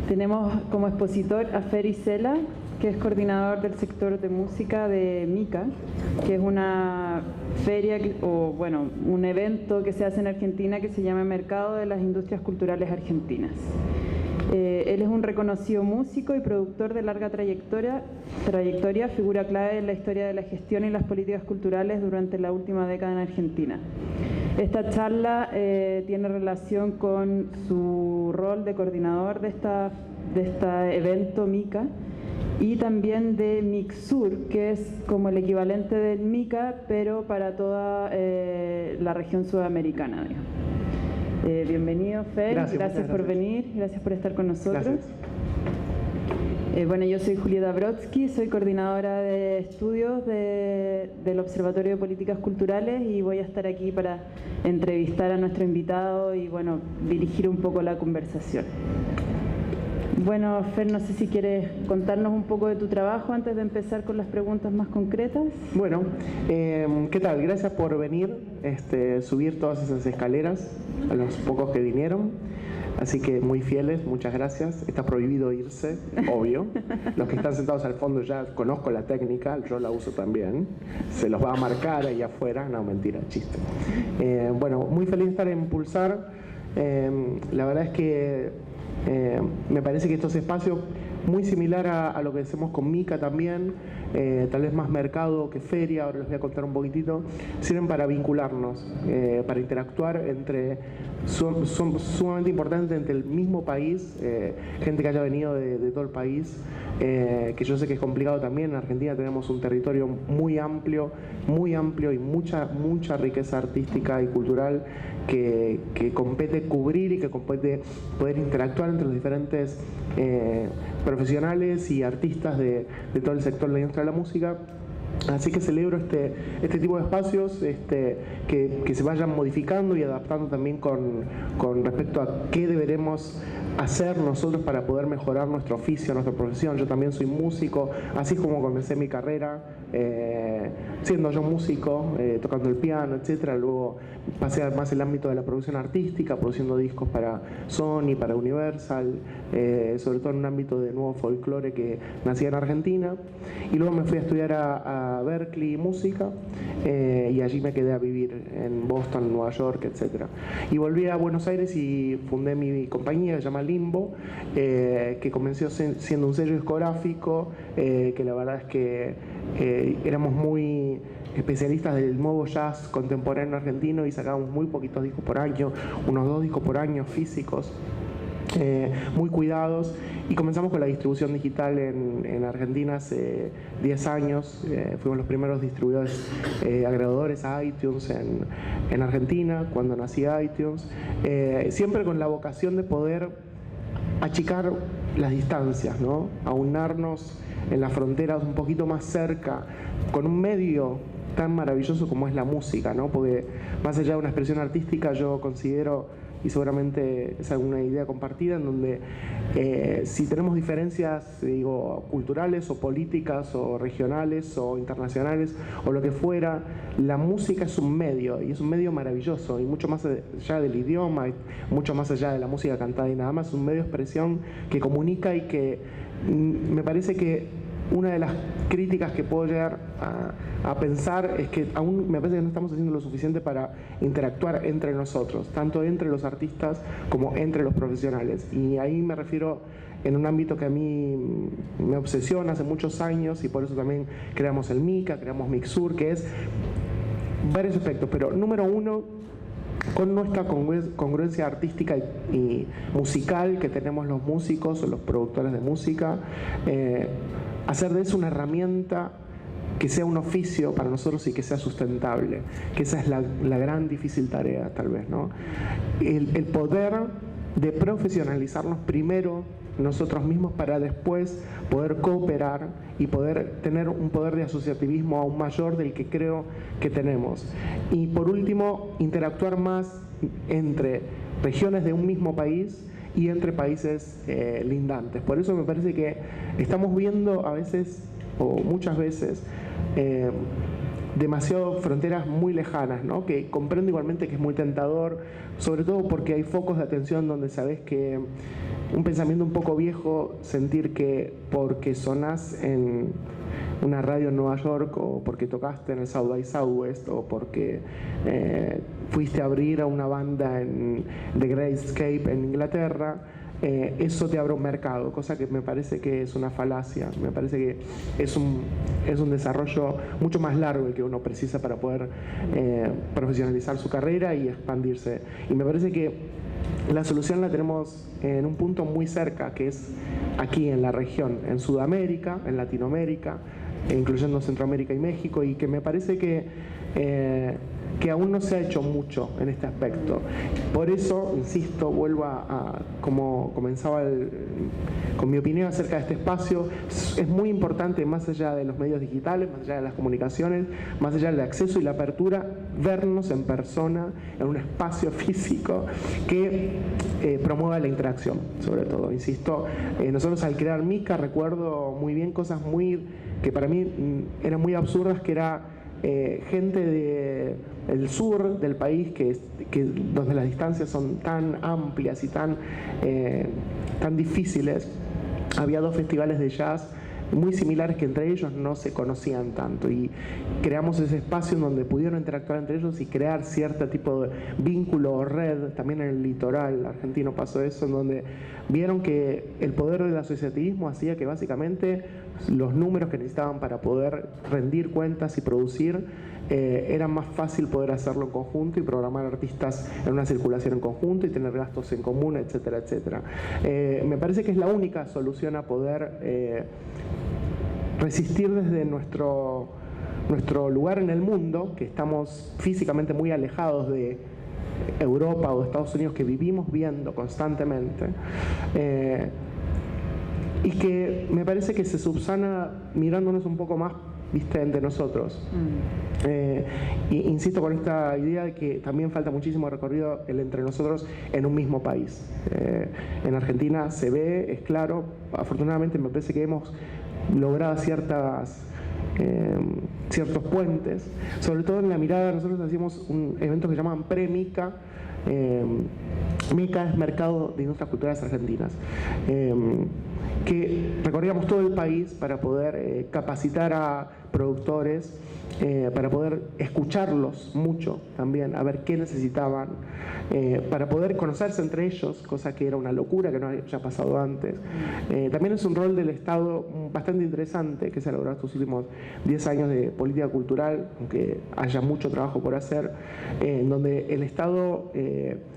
Tenemos como expositor a Fer Isela, que es coordinador del sector de música de MICA, que es una feria un evento que se hace en Argentina que se llama Mercado de las Industrias Culturales Argentinas. Él es un reconocido músico y productor de larga trayectoria, figura clave en la historia de la gestión y las políticas culturales durante la última década en Argentina. Esta charla tiene relación con su rol de coordinador de este evento MICA y también de Mixur, que es como el equivalente del MICA, pero para toda la región sudamericana, digamos. Bienvenido, Fer, gracias por venir, gracias por estar con nosotros. Yo soy Julieta Brodsky, soy coordinadora de estudios del Observatorio de Políticas Culturales y voy a estar aquí para entrevistar a nuestro invitado y dirigir un poco la conversación. Fer, no sé si quieres contarnos un poco de tu trabajo antes de empezar con las preguntas más concretas. Bueno, ¿qué tal? Gracias por venir, subir todas esas escaleras a los pocos que vinieron. Así que muy fieles, muchas gracias. Está prohibido irse, obvio. Los que están sentados al fondo ya conozco la técnica, yo la uso también. Se los va a marcar ahí afuera. No, mentira, chiste. Muy feliz de estar en Pulsar. La verdad es que me parece que estos espacios, muy similar a lo que hacemos con MICA también, tal vez más mercado que feria, ahora les voy a contar un poquitito, sirven para vincularnos, para interactuar son sumamente importantes entre el mismo país, gente que haya venido de todo el país, que yo sé que es complicado también. En Argentina tenemos un territorio muy amplio y mucha riqueza artística y cultural que compete cubrir y que compete poder interactuar entre los diferentes profesionales y artistas de todo el sector de la industria de la música. Así que celebro este tipo de espacios que se vayan modificando y adaptando también con respecto a qué deberemos hacer nosotros para poder mejorar nuestro oficio, nuestra profesión. Yo también soy músico, así es como comencé mi carrera, siendo yo músico, tocando el piano, etcétera. Luego pasé más el ámbito de la producción artística, produciendo discos para Sony, para Universal, sobre todo en un ámbito de nuevo folclore que nacía en Argentina. Y luego me fui a estudiar a Berkeley música, y allí me quedé a vivir en Boston, Nueva York, etcétera. Y volví a Buenos Aires y fundé mi compañía que se llama Limbo, que comenzó siendo un sello discográfico, que la verdad es que éramos muy especialistas del nuevo jazz contemporáneo argentino y sacábamos muy poquitos discos por año, unos 2 discos por año físicos, muy cuidados, y comenzamos con la distribución digital en Argentina hace 10 años. Fuimos los primeros distribuidores agregadores a iTunes en Argentina, cuando nacía iTunes, siempre con la vocación de poder achicar las distancias, ¿no? Aunarnos en las fronteras un poquito más cerca, con un medio tan maravilloso como es la música, ¿no? Porque más allá de una expresión artística, yo considero, y seguramente es alguna idea compartida, en donde si tenemos diferencias, culturales o políticas o regionales o internacionales o lo que fuera, la música es un medio, y es un medio maravilloso, y mucho más allá del idioma, y mucho más allá de la música cantada y nada más, es un medio de expresión que comunica y que me parece que una de las críticas que puedo llegar a pensar es que aún me parece que no estamos haciendo lo suficiente para interactuar entre nosotros, tanto entre los artistas como entre los profesionales. Y ahí me refiero en un ámbito que a mí me obsesiona hace muchos años, y por eso también creamos el MICA, creamos Mixur, que es varios aspectos, pero número uno, con nuestra congruencia artística y musical que tenemos los músicos o los productores de música, hacer de eso una herramienta que sea un oficio para nosotros y que sea sustentable, que esa es la gran difícil tarea, tal vez, ¿no? El poder de profesionalizarnos primero nosotros mismos para después poder cooperar y poder tener un poder de asociativismo aún mayor del que creo que tenemos. Y por último, interactuar más entre regiones de un mismo país y entre países lindantes. Por eso me parece que estamos viendo a veces, o muchas veces, demasiado fronteras muy lejanas, ¿no? Que comprendo igualmente que es muy tentador, sobre todo porque hay focos de atención donde sabes que un pensamiento un poco viejo, sentir que porque sonás en una radio en Nueva York o porque tocaste en el South by Southwest o porque fuiste a abrir a una banda en The Great Escape en Inglaterra, eso te abre un mercado, cosa que me parece que es una falacia. Me parece que es un desarrollo mucho más largo el que uno precisa para poder profesionalizar su carrera y expandirse. Y me parece que la solución la tenemos en un punto muy cerca, que es aquí en la región, en Sudamérica, en Latinoamérica, incluyendo Centroamérica y México, y que me parece que aún no se ha hecho mucho en este aspecto. Por eso, insisto, vuelvo a como comenzaba con mi opinión acerca de este espacio. Es muy importante, más allá de los medios digitales, más allá de las comunicaciones, más allá del acceso y la apertura, vernos en persona, en un espacio físico que promueva la interacción, sobre todo. Insisto, nosotros al crear Mica recuerdo muy bien cosas que para mí eran muy absurdas, que era gente del sur del país, donde las distancias son tan amplias y tan difíciles. Había 2 festivales de jazz muy similares que entre ellos no se conocían tanto, y creamos ese espacio en donde pudieron interactuar entre ellos y crear cierto tipo de vínculo o red. También en el litoral argentino pasó eso, en donde vieron que el poder del asociativismo hacía que básicamente los números que necesitaban para poder rendir cuentas y producir era más fácil poder hacerlo en conjunto y programar artistas en una circulación en conjunto y tener gastos en común, etcétera, etcétera. Me parece que es la única solución a poder resistir desde nuestro lugar en el mundo, que estamos físicamente muy alejados de Europa o de Estados Unidos, que vivimos viendo constantemente, y que me parece que se subsana mirándonos un poco más, viste, entre nosotros. Y insisto con esta idea de que también falta muchísimo recorrido el entre nosotros en un mismo país. En Argentina se ve, es claro, afortunadamente me parece que hemos logrado ciertos puentes, sobre todo en la mirada. Nosotros hacíamos un evento que se llamaban Pre-Mica. Mica es Mercado de Industrias Culturales Argentinas, que recorríamos todo el país para poder capacitar a productores, para poder escucharlos mucho también, a ver qué necesitaban, para poder conocerse entre ellos, cosa que era una locura que no haya pasado antes. También es un rol del Estado bastante interesante que se ha logrado estos últimos 10 años de política cultural, aunque haya mucho trabajo por hacer, en donde el Estado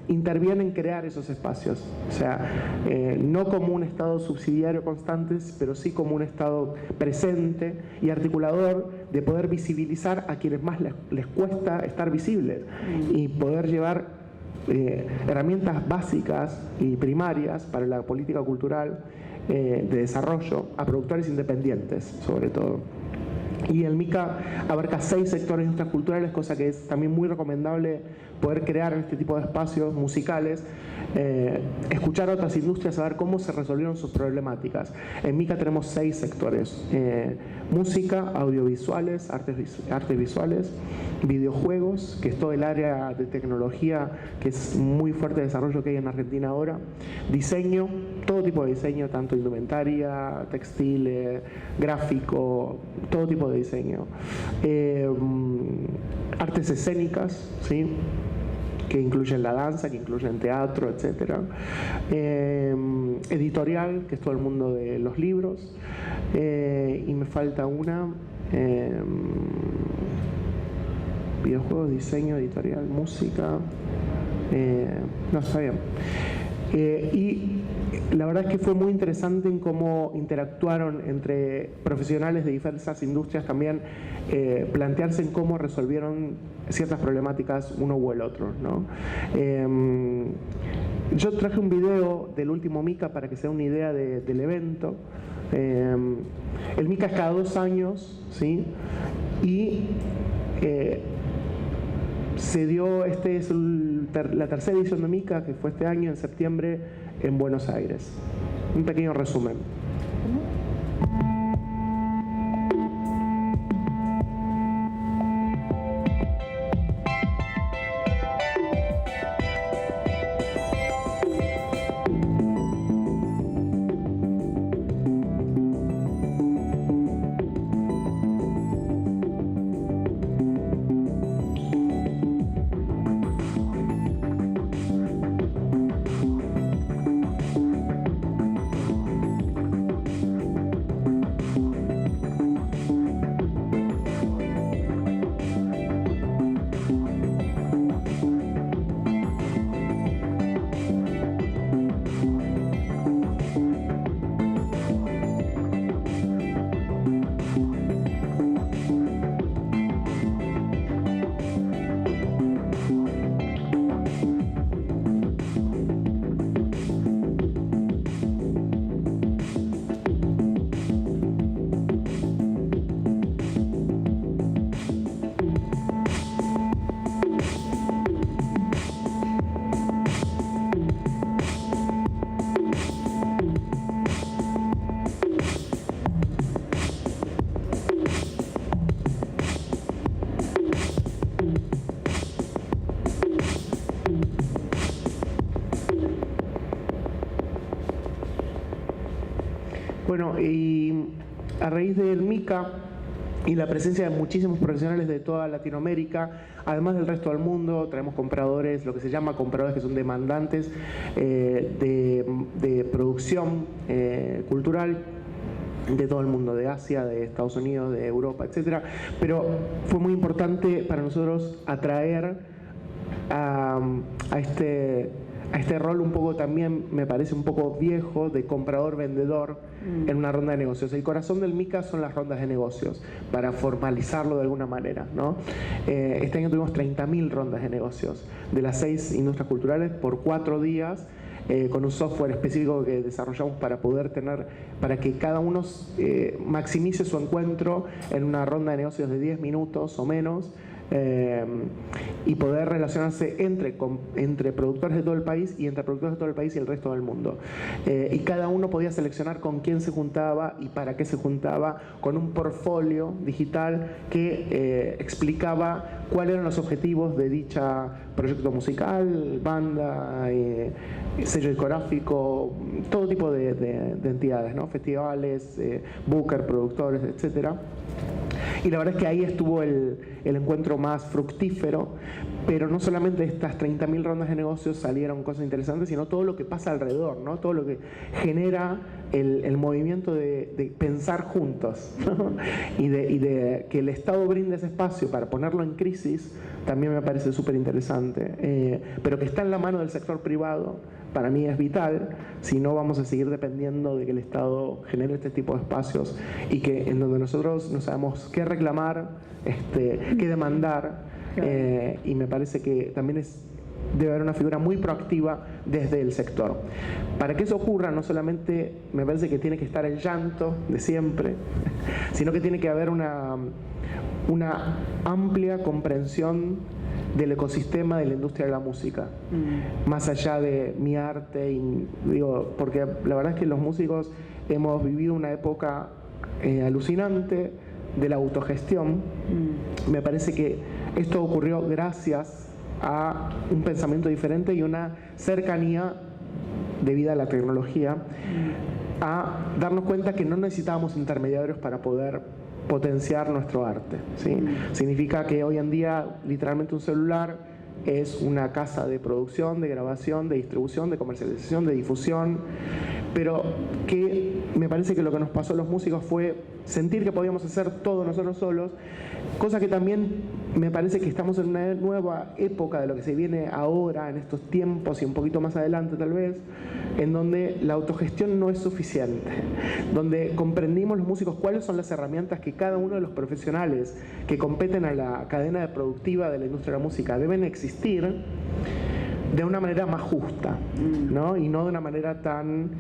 interviene en crear esos espacios. O sea, no como un Estado subsidiario constante, pero sí como un Estado presente y articulador, de poder visibilizar a quienes más les cuesta estar visibles y poder llevar herramientas básicas y primarias para la política cultural de desarrollo a productores independientes, sobre todo. Y el Mica abarca 6 sectores de industrias culturales, cosa que es también muy recomendable poder crear en este tipo de espacios musicales, escuchar a otras industrias, a ver cómo se resolvieron sus problemáticas. En Mica tenemos 6 sectores: música, audiovisuales, artes visuales, videojuegos, que es todo el área de tecnología que es muy fuerte desarrollo que hay en Argentina ahora, diseño, todo tipo de diseño, tanto indumentaria, textil, gráfico, todo tipo de diseño, artes escénicas, ¿sí?, que incluyen la danza, que incluyen teatro, etc. Editorial, que es todo el mundo de los libros, y me falta una, videojuegos, diseño, editorial, música, no, está bien. Y la verdad es que fue muy interesante en cómo interactuaron entre profesionales de diversas industrias, también plantearse en cómo resolvieron ciertas problemáticas uno u el otro, ¿no? Yo traje un video del último Mica para que se den una idea del evento. El Mica es cada 2 años, ¿sí? Y se dio, este es la tercera edición de Mica, que fue este año en septiembre en Buenos Aires. Un pequeño resumen. Bueno, y a raíz del MICA y la presencia de muchísimos profesionales de toda Latinoamérica, además del resto del mundo, traemos compradores, lo que se llama compradores, que son demandantes de producción cultural de todo el mundo, de Asia, de Estados Unidos, de Europa, etc. Pero fue muy importante para nosotros atraer a este rol un poco también, me parece un poco viejo, de comprador-vendedor en una ronda de negocios. El corazón del MICA son las rondas de negocios, para formalizarlo de alguna manera, ¿no? Este año tuvimos 30.000 rondas de negocios de las 6 industrias culturales por 4 días, con un software específico que desarrollamos para poder para que cada uno maximice su encuentro en una ronda de negocios de 10 minutos o menos, y poder relacionarse entre productores de todo el país y entre productores de todo el país y el resto del mundo. Y cada uno podía seleccionar con quién se juntaba y para qué se juntaba, con un portfolio digital que explicaba cuáles eran los objetivos de dicha proyecto musical, banda, sello discográfico, todo tipo de entidades, ¿no? Festivales, booker, productores, etcétera. Y la verdad es que ahí estuvo el encuentro más fructífero, pero no solamente de estas 30.000 rondas de negocios salieron cosas interesantes, sino todo lo que pasa alrededor, ¿no? Todo lo que genera el movimiento de pensar juntos, ¿no? y de que el Estado brinde ese espacio para ponerlo en crisis, también me parece súper interesante, pero que está en la mano del sector privado. Para mí es vital, si no vamos a seguir dependiendo de que el Estado genere este tipo de espacios y que en donde nosotros no sabemos qué reclamar, qué demandar, y me parece que también debe haber una figura muy proactiva desde el sector. Para que eso ocurra, no solamente me parece que tiene que estar el llanto de siempre, sino que tiene que haber una amplia comprensión del ecosistema de la industria de la música, más allá de mi arte, porque la verdad es que los músicos hemos vivido una época alucinante de la autogestión. Me parece que esto ocurrió gracias a un pensamiento diferente y una cercanía debida a la tecnología, a darnos cuenta que no necesitábamos intermediarios para poder potenciar nuestro arte, ¿sí? Significa que hoy en día literalmente un celular es una casa de producción, de grabación, de distribución, de comercialización, de difusión, pero que me parece que lo que nos pasó a los músicos fue sentir que podíamos hacer todo nosotros solos, cosa que también me parece que estamos en una nueva época de lo que se viene ahora, en estos tiempos y un poquito más adelante tal vez, en donde la autogestión no es suficiente, donde comprendimos los músicos cuáles son las herramientas que cada uno de los profesionales que competen a la cadena productiva de la industria de la música deben existir de una manera más justa, ¿no? Y no de una manera tan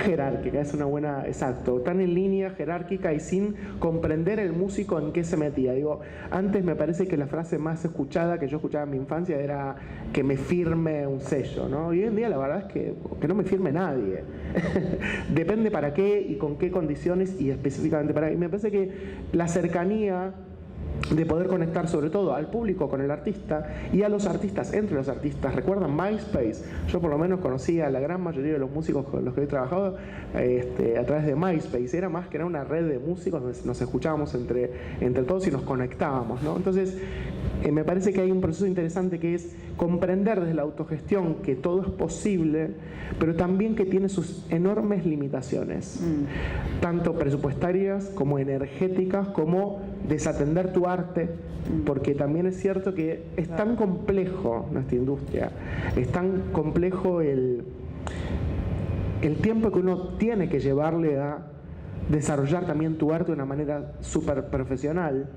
jerárquica, es una buena, exacto, tan en línea, jerárquica y sin comprender el músico en qué se metía. Antes me parece que la frase más escuchada que yo escuchaba en mi infancia era que me firme un sello, ¿no? Y hoy en día la verdad es que no me firme nadie. Depende para qué y con qué condiciones y específicamente para qué. Y me parece que la cercanía de poder conectar sobre todo al público con el artista y a los artistas entre los artistas. ¿Recuerdan MySpace? Yo por lo menos conocía a la gran mayoría de los músicos con los que he trabajado a través de MySpace. Era más que era una red de músicos donde nos escuchábamos entre todos y nos conectábamos, ¿no? Entonces me parece que hay un proceso interesante que es comprender desde la autogestión que todo es posible, pero también que tiene sus enormes limitaciones, tanto presupuestarias como energéticas, como desatender tu arte, porque también es cierto que es tan complejo nuestra industria, es tan complejo el tiempo que uno tiene que llevarle a desarrollar también tu arte de una manera súper profesional.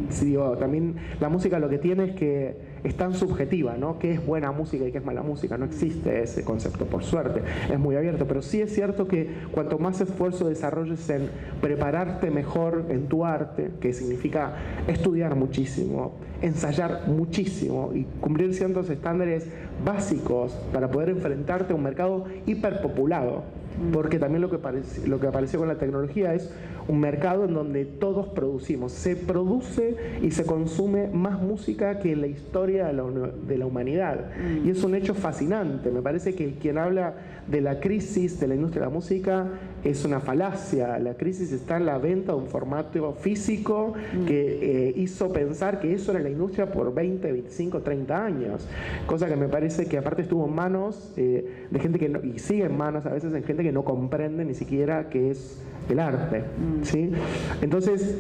Sí, también la música lo que tiene es que es tan subjetiva, ¿no? ¿Qué es buena música y qué es mala música? No existe ese concepto, por suerte, es muy abierto, pero sí es cierto que cuanto más esfuerzo desarrolles en prepararte mejor en tu arte, que significa estudiar muchísimo, ensayar muchísimo y cumplir ciertos estándares básicos para poder enfrentarte a un mercado hiperpopulado. Porque también lo que apareció con la tecnología es un mercado en donde todos producimos. Se produce y se consume más música que en la historia de la humanidad. Y es un hecho fascinante. Me parece que quien habla de la crisis de la industria de la música es una falacia. La crisis está en la venta de un formato físico que hizo pensar que eso era la industria por 20, 25, 30 años. Cosa que me parece que aparte estuvo en manos de gente que no, y sigue en manos a veces en gente que no comprende ni siquiera qué es el arte. ¿Sí? Entonces,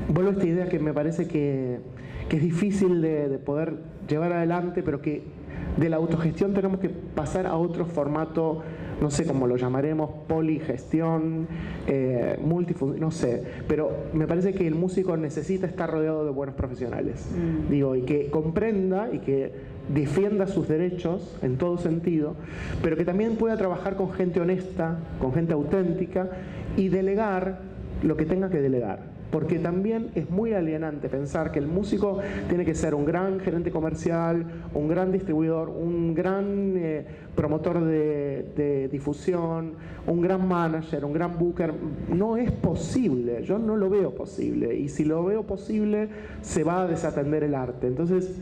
vuelvo a esta idea que me parece que es difícil de poder llevar adelante, pero que de la autogestión tenemos que pasar a otro formato, no sé cómo lo llamaremos, poligestión, multifunción, no sé, pero me parece que el músico necesita estar rodeado de buenos profesionales, digo, y que comprenda y que defienda sus derechos en todo sentido, pero que también pueda trabajar con gente honesta, con gente auténtica y delegar lo que tenga que delegar. Porque también es muy alienante pensar que el músico tiene que ser un gran gerente comercial, un gran distribuidor, un gran promotor de difusión, un gran manager, un gran booker. No es posible, yo no lo veo posible. Y si lo veo posible, se va a desatender el arte. Entonces,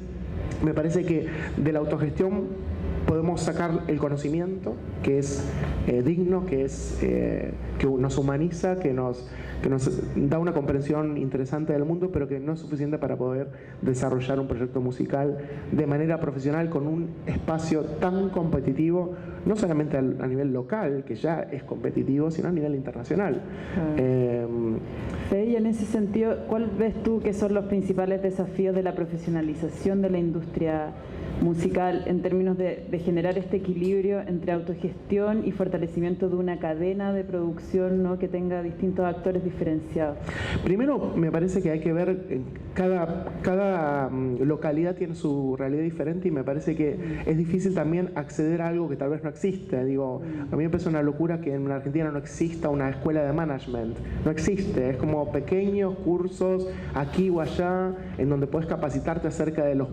me parece que de la autogestión podemos sacar el conocimiento, que es digno, que nos humaniza, que nos da una comprensión interesante del mundo, pero que no es suficiente para poder desarrollar un proyecto musical de manera profesional con un espacio tan competitivo, no solamente a nivel local, que ya es competitivo, sino a nivel internacional. Y en ese sentido, ¿cuál ves tú que son los principales desafíos de la profesionalización de la industria musical en términos de generar este equilibrio entre autogestión y fortalecimiento de una cadena de producción, ¿no?, que tenga distintos actores diferenciados? Primero, me parece que hay que ver, cada localidad tiene su realidad diferente y me parece que es difícil también acceder a algo que tal vez no existe. Digo, a mí me parece una locura que en Argentina no exista una escuela de management. No existe, es como pequeños cursos aquí o allá en donde puedes capacitarte acerca de las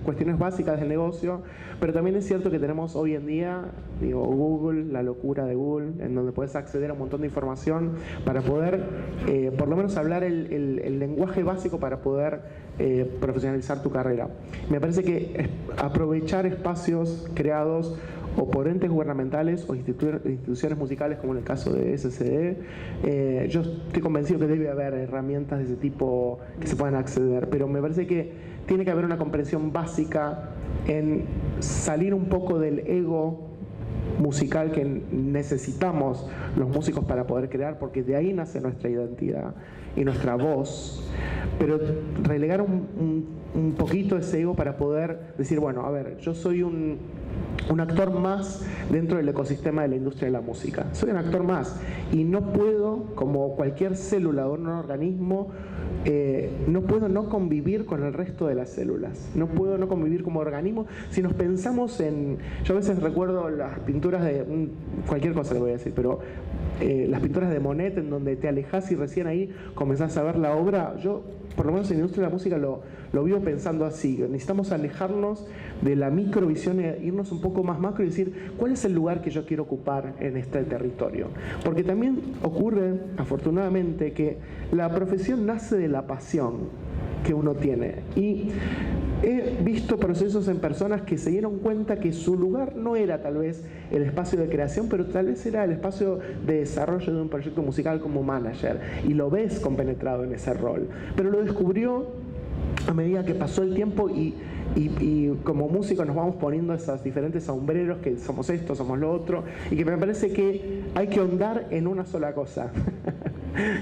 cuestiones básicas del negocio, pero también es cierto que tenemos hoy en día, digo, Google, la locura de Google, en donde puedes acceder a un montón de información para poder, por lo menos hablar el lenguaje básico para poder profesionalizar tu carrera. Me parece que aprovechar espacios creados o por entes gubernamentales o instituciones musicales, como en el caso de SCD, yo estoy convencido que debe haber herramientas de ese tipo que se puedan acceder, pero me parece que tiene que haber una comprensión básica en salir un poco del ego musical que necesitamos los músicos para poder crear, porque de ahí nace nuestra identidad y nuestra voz, pero relegar un poquito ese ego para poder decir, bueno, a ver, yo soy un actor más dentro del ecosistema de la industria de la música. Soy un actor más y no puedo, como cualquier célula de un organismo, no puedo no convivir con el resto de las células. No puedo no convivir como organismo. Si nos pensamos en... Yo a veces recuerdo las pinturas de... cualquier cosa le voy a decir, pero las pinturas de Monet, en donde te alejás y recién ahí comenzás a ver la obra. Yo, por lo menos en la industria de la música, lo vivo pensando así. Necesitamos alejarnos de la microvisión e irnos un poco más macro y decir, ¿cuál es el lugar que yo quiero ocupar en este territorio? Porque también ocurre, afortunadamente, que la profesión nace de la pasión que uno tiene. Y he visto procesos en personas que se dieron cuenta que su lugar no era tal vez el espacio de creación, pero tal vez era el espacio de desarrollo de un proyecto musical como manager. Y lo ves compenetrado en ese rol. Pero lo descubrió a medida que pasó el tiempo y como músicos nos vamos poniendo esos diferentes sombreros, que somos esto, somos lo otro, y que me parece que hay que ahondar en una sola cosa.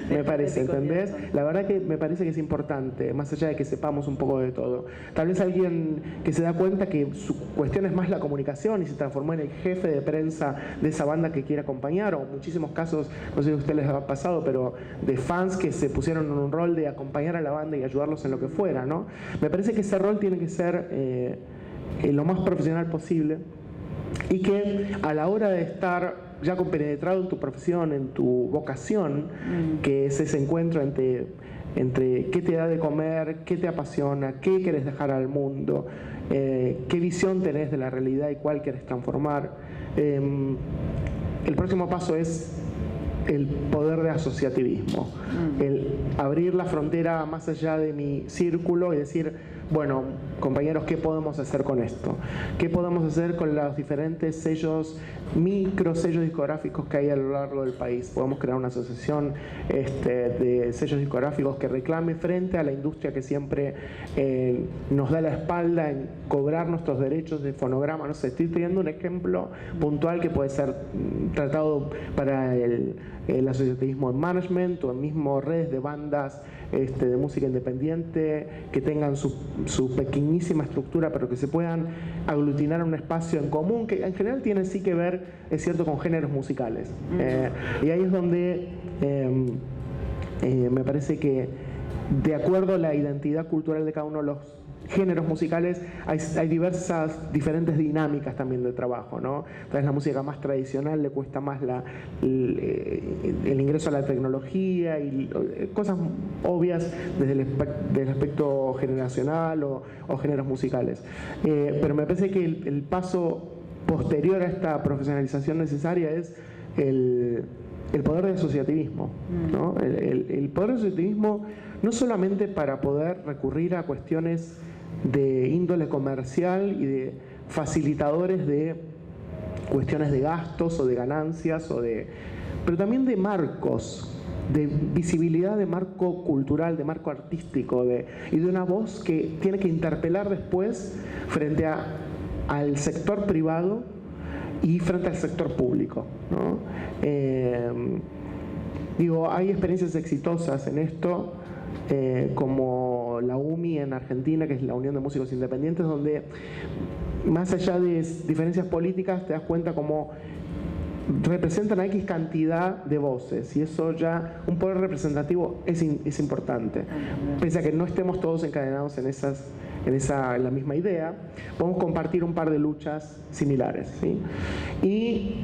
Me parece, ¿entendés? La verdad que me parece que es importante, más allá de que sepamos un poco de todo. Tal vez alguien que se da cuenta que su cuestión es más la comunicación y se transformó en el jefe de prensa de esa banda que quiere acompañar, o muchísimos casos, no sé si a ustedes les ha pasado, pero de fans que se pusieron en un rol de acompañar a la banda y ayudarlos en lo que fuera, ¿no? Me parece que ese rol tiene que ser lo más profesional posible y que a la hora de estar ya compenetrado en tu profesión, en tu vocación, que es ese encuentro entre entre qué te da de comer, qué te apasiona, qué querés dejar al mundo, qué visión tenés de la realidad y cuál querés transformar. El próximo paso es el poder de asociativismo, el abrir la frontera más allá de mi círculo y decir, bueno, compañeros, ¿qué podemos hacer con esto? ¿Qué podemos hacer con los diferentes sellos, micro sellos discográficos que hay a lo largo del país? Podemos crear una asociación de sellos discográficos que reclame frente a la industria que siempre nos da la espalda en cobrar nuestros derechos de fonograma. No sé, estoy pidiendo un ejemplo puntual que puede ser tratado para el asociativismo en management o en mismo redes de bandas de música independiente que tengan su pequeñísima estructura, pero que se puedan aglutinar en un espacio en común, que en general tiene sí que ver, es cierto, con géneros musicales. Y ahí es donde me parece que, de acuerdo a la identidad cultural de cada uno de los géneros musicales, hay diferentes dinámicas también de trabajo, ¿no? Entonces la música más tradicional le cuesta más el ingreso a la tecnología y cosas obvias desde el aspecto generacional o géneros musicales. Pero me parece que el paso posterior a esta profesionalización necesaria es el poder del asociativismo, ¿no? El poder del asociativismo no solamente para poder recurrir a cuestiones de índole comercial y de facilitadores de cuestiones de gastos o de ganancias, pero también de marcos, de visibilidad, de marco cultural, de marco artístico y de una voz que tiene que interpelar después frente al sector privado y frente al sector público, ¿no? Hay experiencias exitosas en esto, como la UMI en Argentina, que es la Unión de Músicos Independientes, donde más allá de diferencias políticas te das cuenta cómo representan a X cantidad de voces, y eso ya, un poder representativo es importante. Pese a que no estemos todos encadenados en la misma idea, podemos compartir un par de luchas similares, ¿sí? Y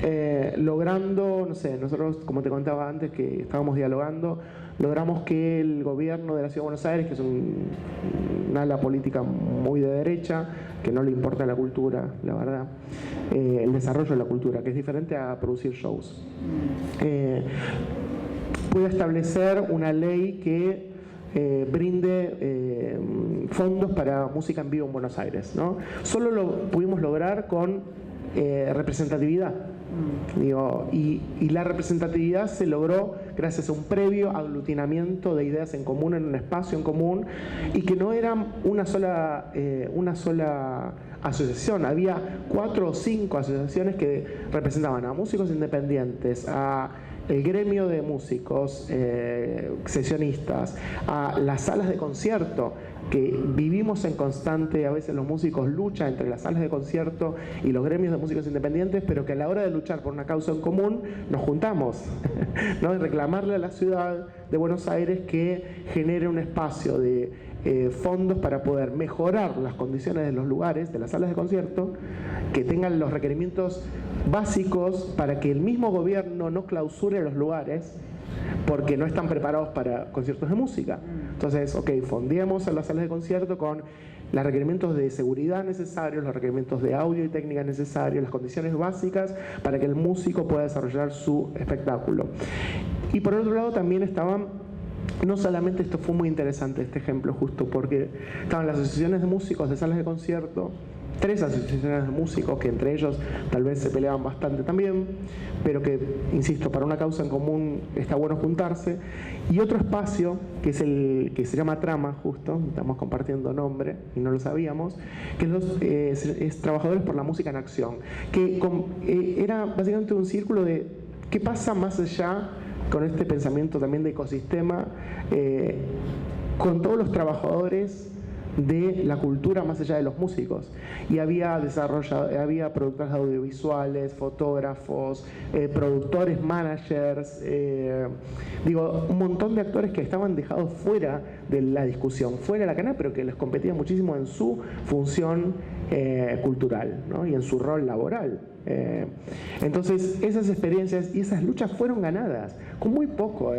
logrando, no sé, nosotros, como te contaba antes que estábamos dialogando, logramos que el gobierno de la Ciudad de Buenos Aires, que es una ala política muy de derecha, que no le importa la cultura, la verdad, el desarrollo de la cultura, que es diferente a producir shows, puede establecer una ley que brinde fondos para música en vivo en Buenos Aires, ¿no? Solo lo pudimos lograr con representatividad. Y la representatividad se logró gracias a un previo aglutinamiento de ideas en común en un espacio en común, y que no era una sola asociación, había 4 o 5 asociaciones que representaban a músicos independientes, a el gremio de músicos, sesionistas, a las salas de concierto, que vivimos en constante, a veces los músicos luchan entre las salas de concierto y los gremios de músicos independientes, pero que a la hora de luchar por una causa en común nos juntamos, ¿no? Y reclamarle a la ciudad de Buenos Aires que genere un espacio de fondos para poder mejorar las condiciones de los lugares, de las salas de concierto, que tengan los requerimientos básicos para que el mismo gobierno no clausure los lugares porque no están preparados para conciertos de música. Entonces, fondeemos a las salas de concierto con los requerimientos de seguridad necesarios, los requerimientos de audio y técnica necesarios, las condiciones básicas para que el músico pueda desarrollar su espectáculo. Y por otro lado también estaban, no solamente, esto fue muy interesante este ejemplo justo, porque estaban las asociaciones de músicos de salas de concierto, 3 asociaciones de músicos que entre ellos tal vez se peleaban bastante también, pero que, insisto, para una causa en común está bueno juntarse, y otro espacio que es el que se llama Trama, justo, estamos compartiendo nombre y no lo sabíamos, que es Trabajadores por la Música en Acción, que era básicamente un círculo de qué pasa más allá con este pensamiento también de ecosistema, con todos los trabajadores de la cultura más allá de los músicos. Y había productores audiovisuales, fotógrafos, productores, managers, un montón de actores que estaban dejados fuera de la discusión, fuera de la canal, pero que les competía muchísimo en su función cultural, ¿no? Y en su rol laboral. Entonces esas experiencias y esas luchas fueron ganadas con muy poco,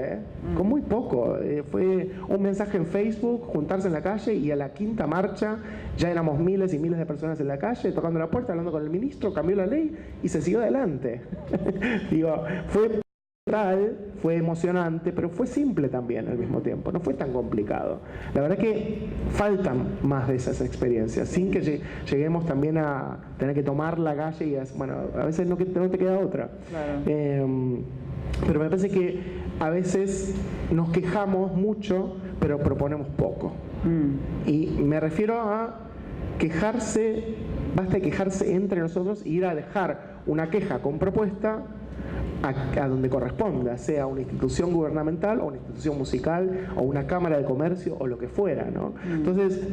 con muy poco. Fue un mensaje en Facebook, juntarse en la calle, y a la quinta marcha ya éramos miles y miles de personas en la calle tocando la puerta, hablando con el ministro, cambió la ley y se siguió adelante. Digo, fue emocionante, pero fue simple también al mismo tiempo, no fue tan complicado. La verdad que faltan más de esas experiencias, sin que lleguemos también a tener que tomar la calle y bueno, a veces no te queda otra. Claro. Pero me parece que a veces nos quejamos mucho, pero proponemos poco. Y me refiero a quejarse, basta de quejarse entre nosotros e ir a dejar una queja con propuesta a donde corresponda, sea una institución gubernamental o una institución musical o una cámara de comercio o lo que fuera, ¿no? Entonces,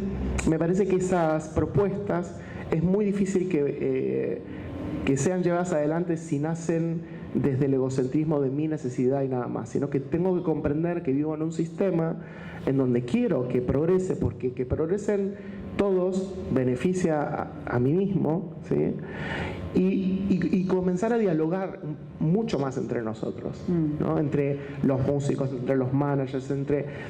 me parece que esas propuestas es muy difícil que sean llevadas adelante si nacen desde el egocentrismo de mi necesidad y nada más, sino que tengo que comprender que vivo en un sistema en donde quiero que progrese, porque que progresen todos beneficia a mí mismo, ¿sí? Y comenzar a dialogar mucho más entre nosotros, ¿no? Entre los músicos, entre los managers,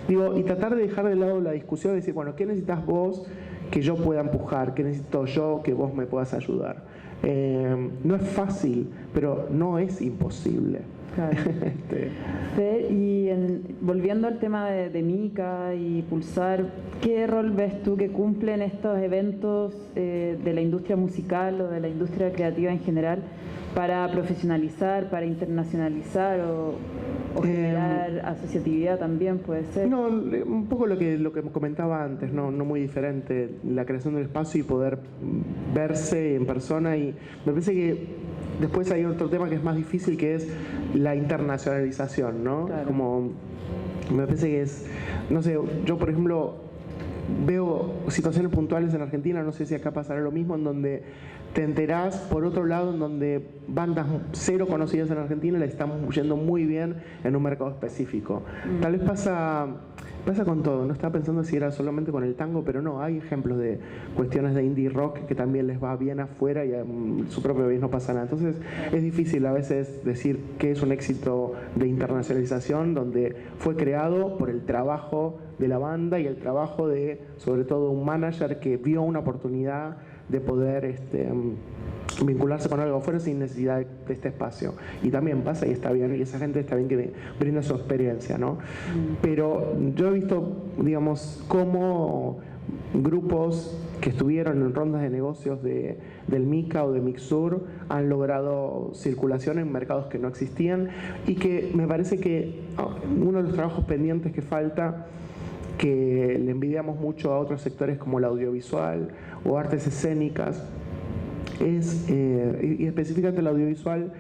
y tratar de dejar de lado la discusión y decir, bueno, ¿qué necesitas vos que yo pueda empujar? ¿Qué necesito yo que vos me puedas ayudar? No es fácil, pero no es imposible. Claro. Y volviendo al tema de Mika y Pulsar, ¿qué rol ves tú que cumplen estos eventos de la industria musical o de la industria creativa en general para profesionalizar, para internacionalizar o generar asociatividad también, puede ser? No, un poco lo que comentaba antes, no muy diferente, la creación del espacio y poder verse en persona, y me parece que después hay otro tema que es más difícil, que es la internacionalización, ¿no? Claro. Como, me parece que es, no sé, yo por ejemplo veo situaciones puntuales en Argentina, no sé si acá pasará lo mismo, en donde te enterás, por otro lado, en donde bandas cero conocidas en Argentina le están yendo muy bien en un mercado específico. Tal vez pasa con todo, no estaba pensando si era solamente con el tango, pero no, hay ejemplos de cuestiones de indie rock que también les va bien afuera y en su propio país no pasa nada. Entonces es difícil a veces decir que es un éxito de internacionalización donde fue creado por el trabajo de la banda y el trabajo de, sobre todo, un manager que vio una oportunidad de poder vincularse con algo afuera sin necesidad de este espacio. Y también pasa y está bien, y esa gente está bien que brinda su experiencia, ¿no? Pero yo he visto, digamos, cómo grupos que estuvieron en rondas de negocios del MICA o de Mixur han logrado circulación en mercados que no existían, y que me parece que uno de los trabajos pendientes que falta, que le envidiamos mucho a otros sectores como el audiovisual o artes escénicas, y específicamente el audiovisual,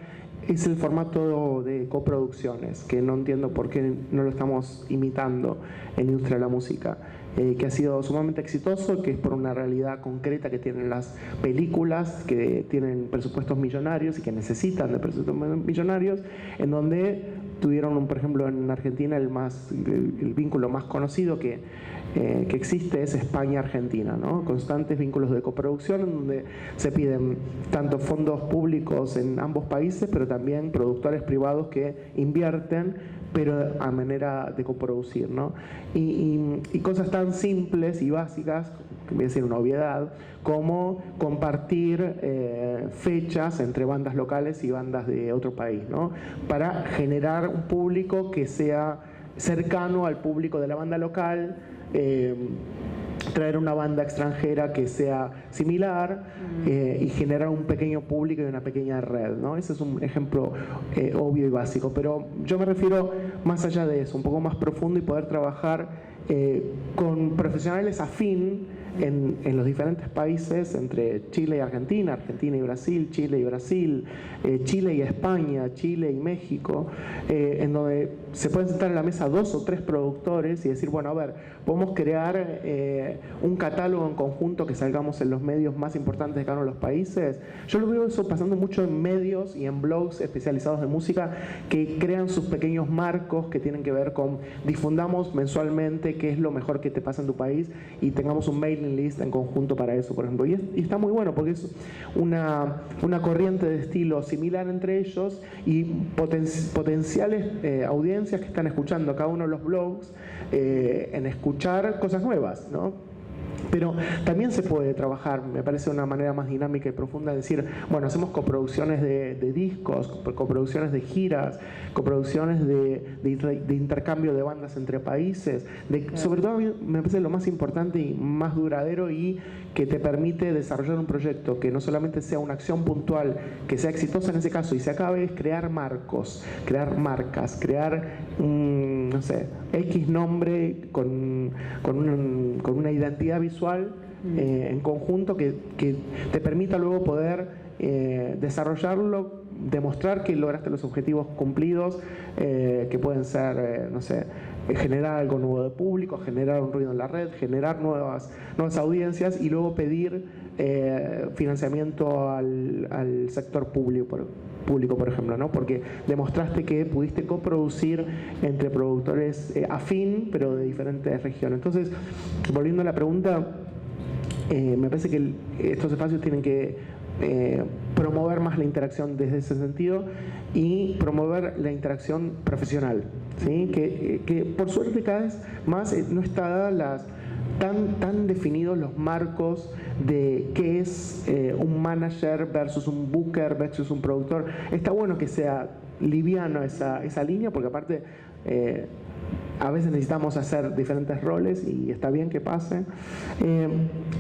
es el formato de coproducciones, que no entiendo por qué no lo estamos imitando en la industria de la música, que ha sido sumamente exitoso, que es por una realidad concreta que tienen las películas, que tienen presupuestos millonarios y que necesitan de presupuestos millonarios, en donde tuvieron, por ejemplo, en Argentina el vínculo más conocido que existe es España-Argentina, ¿no? Constantes vínculos de coproducción en donde se piden tanto fondos públicos en ambos países, pero también productores privados que invierten, pero a manera de coproducir, ¿no? Y cosas tan simples y básicas, que voy a decir una obviedad, como compartir fechas entre bandas locales y bandas de otro país, ¿no? Para generar un público que sea cercano al público de la banda local, traer una banda extranjera que sea similar, y generar un pequeño público y una pequeña red, ¿no? Ese es un ejemplo obvio y básico, pero yo me refiero más allá de eso, un poco más profundo, y poder trabajar con profesionales afín en los diferentes países, entre Chile y Argentina, Argentina y Brasil, Chile y Brasil, Chile y España, Chile y México, en donde se pueden sentar en la mesa 2 o 3 productores y decir, bueno, a ver, podemos crear un catálogo en conjunto que salgamos en los medios más importantes de cada uno de los países. Yo lo veo eso pasando mucho en medios y en blogs especializados de música, que crean sus pequeños marcos que tienen que ver con difundamos mensualmente qué es lo mejor que te pasa en tu país, y tengamos un mail mailing list en conjunto para eso, por ejemplo. Y está muy bueno porque es una corriente de estilo similar entre ellos y potenciales audiencias que están escuchando cada uno de los blogs en escuchar cosas nuevas, ¿no? Pero también se puede trabajar, me parece una manera más dinámica y profunda de decir, bueno, hacemos coproducciones de discos, coproducciones de giras, coproducciones de intercambio de bandas entre países, sobre todo me parece lo más importante y más duradero y que te permite desarrollar un proyecto que no solamente sea una acción puntual, que sea exitosa en ese caso y se acabe, es crear marcos, crear marcas, crear no sé, X nombre con una identidad visual en conjunto que te permita luego poder desarrollarlo, demostrar que lograste los objetivos cumplidos, que pueden ser, no sé, generar algo nuevo de público, generar un ruido en la red, generar nuevas audiencias y luego pedir financiamiento al sector público, por ejemplo, ¿no? Porque demostraste que pudiste coproducir entre productores afín, pero de diferentes regiones. Entonces, volviendo a la pregunta, me parece que estos espacios tienen que promover más la interacción desde ese sentido y promover la interacción profesional, ¿sí? Que por suerte cada vez más no está dada tan definidos los marcos de qué es un manager versus un booker versus un productor. Está bueno que sea liviano esa línea, porque aparte a veces necesitamos hacer diferentes roles y está bien que pase,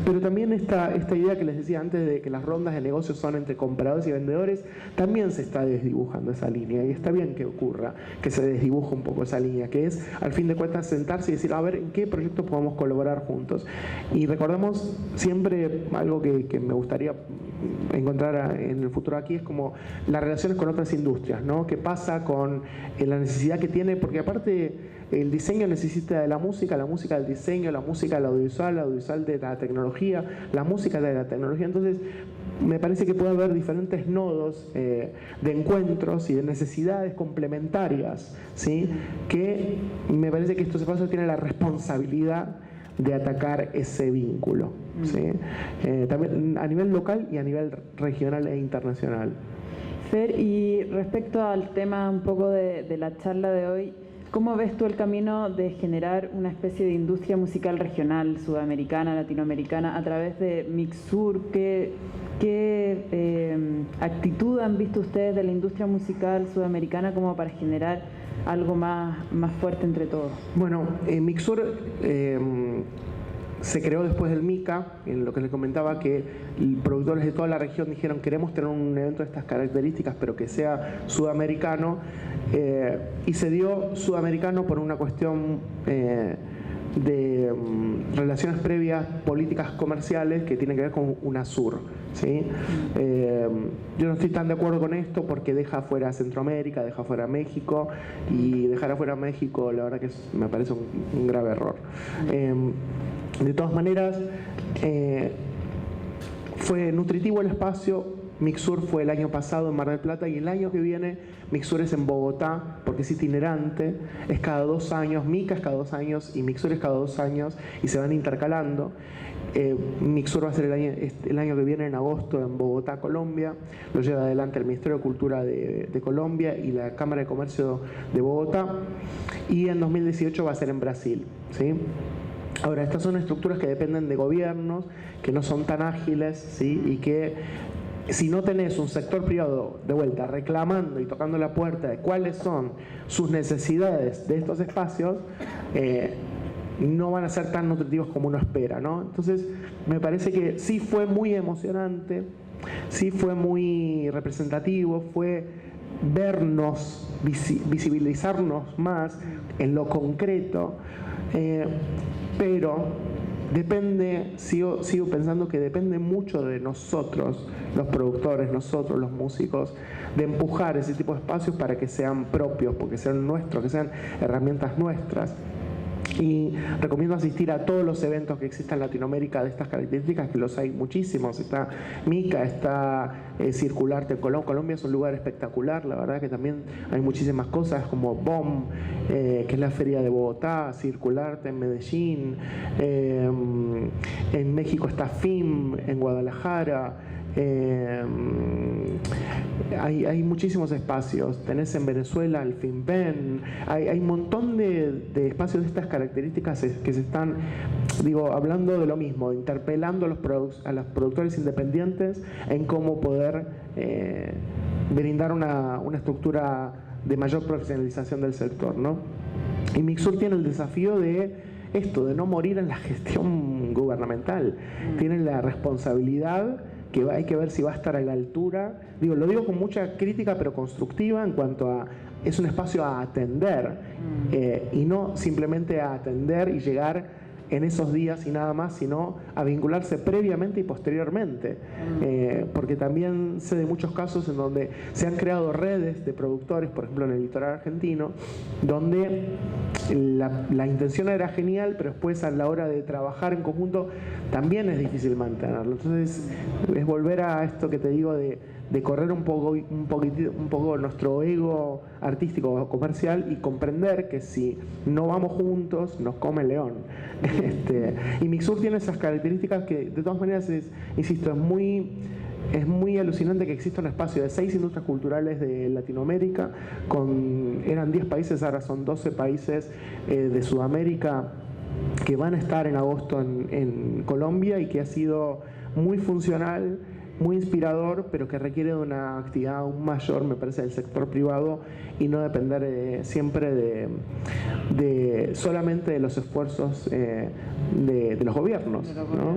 pero también esta idea que les decía antes de que las rondas de negocios son entre compradores y vendedores, también se está desdibujando esa línea y está bien que ocurra, que se desdibuje un poco esa línea, que es al fin de cuentas sentarse y decir, a ver, ¿en qué proyectos podemos colaborar juntos? Y recordemos siempre algo que me gustaría encontrar en el futuro aquí, es como las relaciones con otras industrias, ¿no? ¿Qué pasa con la necesidad que tiene? Porque aparte el diseño necesita de la música del diseño, la música del audiovisual de la tecnología, la música de la tecnología. Entonces, me parece que puede haber diferentes nodos de encuentros y de necesidades complementarias, ¿sí? Que me parece que estos espacios tienen la responsabilidad de atacar ese vínculo, ¿sí? También a nivel local y a nivel regional e internacional. Fer, y respecto al tema un poco de la charla de hoy, ¿cómo ves tú el camino de generar una especie de industria musical regional, sudamericana, latinoamericana, a través de Mixur? ¿Qué actitud han visto ustedes de la industria musical sudamericana como para generar algo más fuerte entre todos? Bueno, Mixur se creó después del MICA, en lo que les comentaba, que productores de toda la región dijeron queremos tener un evento de estas características pero que sea sudamericano, y se dio sudamericano por una cuestión de relaciones previas políticas comerciales que tienen que ver con UNASUR, ¿sí? Yo no estoy tan de acuerdo con esto porque deja afuera Centroamérica, deja afuera México, y dejar afuera México la verdad que me parece un grave error. De todas maneras, fue nutritivo el espacio. Mixur fue el año pasado en Mar del Plata y el año que viene Mixur es en Bogotá porque es itinerante, es cada 2 años, Mica es cada 2 años y Mixur es cada 2 años y se van intercalando. Mixur va a ser el año que viene en agosto en Bogotá, Colombia, lo lleva adelante el Ministerio de Cultura de Colombia y la Cámara de Comercio de Bogotá, y en 2018 va a ser en Brasil, ¿sí? Ahora, estas son estructuras que dependen de gobiernos, que no son tan ágiles, ¿sí? Y que si no tenés un sector privado de vuelta reclamando y tocando la puerta de cuáles son sus necesidades de estos espacios, no van a ser tan nutritivos como uno espera, ¿no? Entonces, me parece que sí fue muy emocionante, sí fue muy representativo, fue vernos, visibilizarnos más en lo concreto, pero depende, sigo pensando que depende mucho de nosotros, los productores, nosotros, los músicos, de empujar ese tipo de espacios para que sean propios, porque sean nuestros, que sean herramientas nuestras. Y recomiendo asistir a todos los eventos que existen en Latinoamérica de estas características, que los hay muchísimos. Está Mica, está Circularte en Colombia. Colombia es un lugar espectacular, la verdad que también hay muchísimas cosas como BOM, que es la feria de Bogotá, Circularte en Medellín, en México está FIM, en Guadalajara. Hay muchísimos espacios. Tenés en Venezuela el FIMPEN. Hay un montón de espacios de estas características que se están, hablando de lo mismo, interpelando a los productores independientes en cómo poder brindar una estructura de mayor profesionalización del sector, ¿no? Y Mixur tiene el desafío de esto, de no morir en la gestión gubernamental. Tienen la responsabilidad que hay que ver si va a estar a la altura. Lo digo con mucha crítica, pero constructiva, en cuanto a es un espacio a atender, y no simplemente a atender y llegar en esos días y nada más, sino a vincularse previamente y posteriormente, porque también sé de muchos casos en donde se han creado redes de productores, por ejemplo en el litoral argentino, donde la intención era genial, pero después a la hora de trabajar en conjunto también es difícil mantenerlo. Entonces es volver a esto que te digo de correr un poco nuestro ego artístico o comercial y comprender que si no vamos juntos nos come el león. Y Mixur tiene esas características que de todas maneras insisto, es muy alucinante que exista un espacio de 6 industrias culturales de Latinoamérica, eran 10 países, ahora son 12 países de Sudamérica que van a estar en agosto en Colombia, y que ha sido muy funcional, muy inspirador, pero que requiere de una actividad aún mayor, me parece, del sector privado, y no depender siempre solamente de los esfuerzos de los gobiernos, ¿no?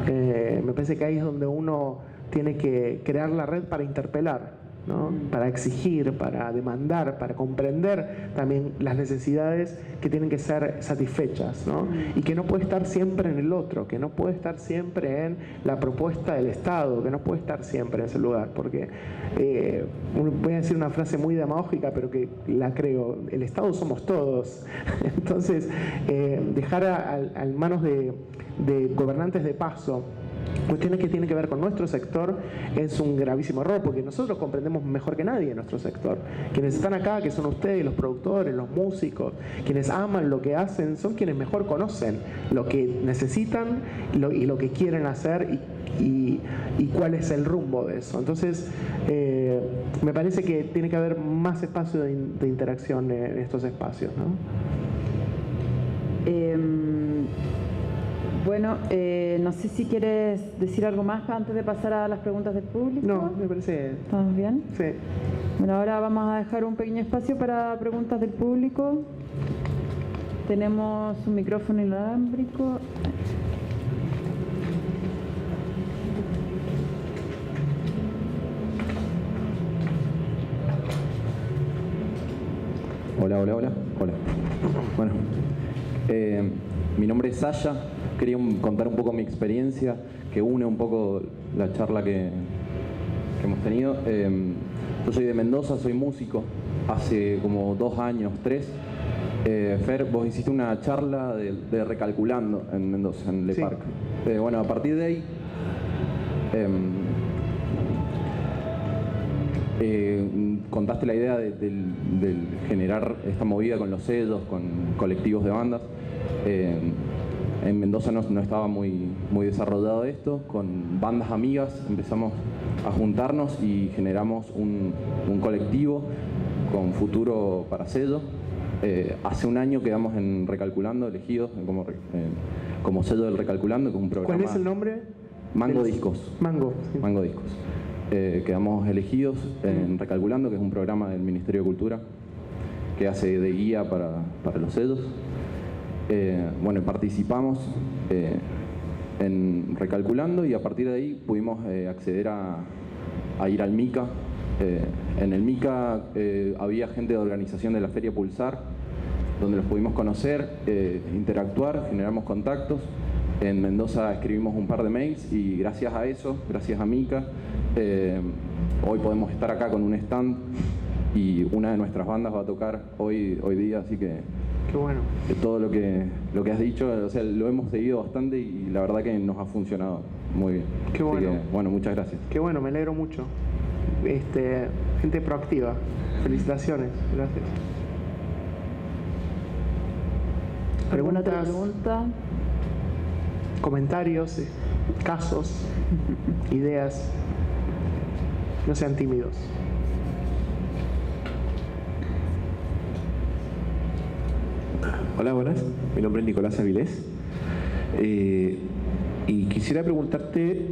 Me parece que ahí es donde uno tiene que crear la red para interpelar, ¿no? Para exigir, para demandar, para comprender también las necesidades que tienen que ser satisfechas, ¿no? Y que no puede estar siempre en el otro, que no puede estar siempre en la propuesta del Estado, que no puede estar siempre en ese lugar, porque voy a decir una frase muy demagógica, pero que la creo: el Estado somos todos. Entonces, dejar a manos de gobernantes de paso cuestiones que tienen que ver con nuestro sector es un gravísimo error, porque nosotros comprendemos mejor que nadie nuestro sector. Quienes están acá, que son ustedes, los productores, los músicos, quienes aman lo que hacen, son quienes mejor conocen lo que necesitan y lo que quieren hacer y cuál es el rumbo de eso. Entonces, me parece que tiene que haber más espacio de interacción en estos espacios, ¿no? Bueno, no sé si quieres decir algo más antes de pasar a las preguntas del público. No, me parece... ¿Estamos bien? Sí. Bueno, ahora vamos a dejar un pequeño espacio para preguntas del público. Tenemos un micrófono inalámbrico. Hola. Bueno, mi nombre es Sasha. Quería contar un poco mi experiencia, que une un poco la charla que hemos tenido. Yo soy de Mendoza, soy músico. Hace como 2 años, 3, Fer, vos hiciste una charla de Recalculando en Mendoza, en Le Parc. Bueno, a partir de ahí contaste la idea de generar esta movida con los sellos, con colectivos de bandas. En Mendoza no estaba muy desarrollado esto. Con bandas amigas empezamos a juntarnos y generamos un colectivo con futuro para sello. Hace un año quedamos en Recalculando, elegidos como sello del Recalculando, que es un programa. ¿Cuál es el nombre? Mango Discos. Mango. Sí. Mango Discos. Quedamos elegidos en Recalculando, que es un programa del Ministerio de Cultura que hace de guía para los sellos. Bueno, participamos en Recalculando, y a partir de ahí pudimos acceder a ir al MICA. En el MICA había gente de organización de la Feria Pulsar, donde los pudimos conocer, interactuar, generamos contactos. En Mendoza escribimos un par de mails, y gracias a eso, gracias a MICA, hoy podemos estar acá con un stand, y una de nuestras bandas va a tocar hoy día, así que Qué bueno. Todo lo que has dicho, o sea, lo hemos seguido bastante y la verdad que nos ha funcionado muy bien. Qué bueno. Así que, bueno, muchas gracias. Qué bueno, me alegro mucho. Gente proactiva. Felicitaciones. Gracias. ¿Alguna otra Preguntas, pregunta? comentarios, casos, ideas. No sean tímidos. Hola, buenas. Mi nombre es Nicolás Avilés. Y quisiera preguntarte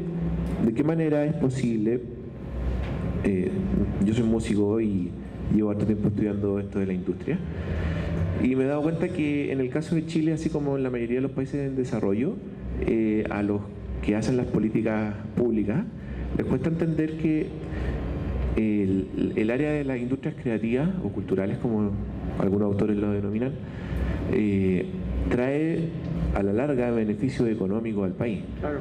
de qué manera es posible. Yo soy músico y llevo harto tiempo estudiando esto de la industria. Y me he dado cuenta que en el caso de Chile, así como en la mayoría de los países en desarrollo, a los que hacen las políticas públicas, les cuesta entender que el área de las industrias creativas o culturales, como algunos autores lo denominan, trae a la larga beneficio económico al país. Claro.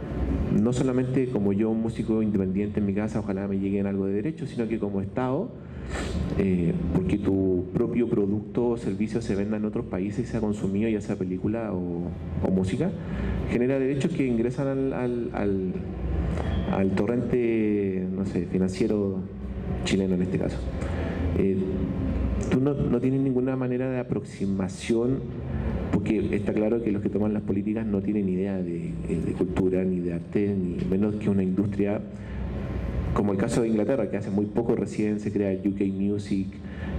No solamente como yo, un músico independiente en mi casa, ojalá me lleguen algo de derecho, sino que como Estado, porque tu propio producto o servicio se venda en otros países y sea consumido, ya sea película o música, genera derechos que ingresan al torrente, no sé, financiero chileno en este caso. Tú no tienes ninguna manera de aproximación, porque está claro que los que toman las políticas no tienen idea de cultura, ni de arte, ni menos que una industria, como el caso de Inglaterra, que hace muy poco recién se crea el UK Music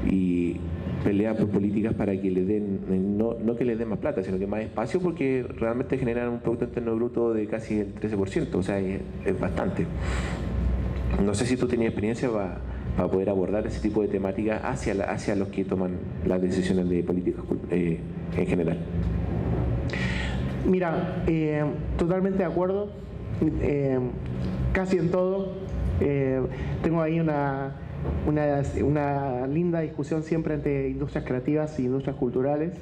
y pelea por políticas para que le den, no que les den más plata, sino que más espacio, porque realmente generan un Producto Interno Bruto de casi el 13%, o sea, es bastante. No sé si tú tenías experiencia para poder abordar ese tipo de temáticas hacia los que toman las decisiones de políticas en general. Mira, totalmente de acuerdo, casi en todo. Tengo ahí una linda discusión siempre entre industrias creativas y industrias culturales,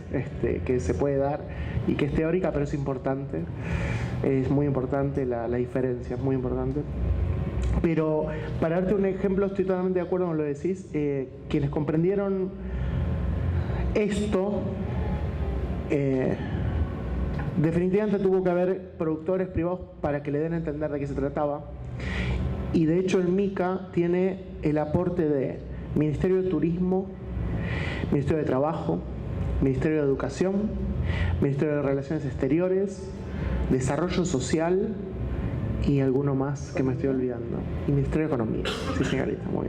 que se puede dar y que es teórica, pero es importante. Es muy importante la diferencia, es muy importante. Pero para darte un ejemplo, estoy totalmente de acuerdo con lo que decís. Quienes comprendieron esto, definitivamente tuvo que haber productores privados para que le den a entender de qué se trataba. Y de hecho el MICA tiene el aporte de Ministerio de Turismo, Ministerio de Trabajo, Ministerio de Educación, Ministerio de Relaciones Exteriores, Desarrollo Social y alguno más que me estoy olvidando. Y Ministerio de Economía. Sí, señorita, muy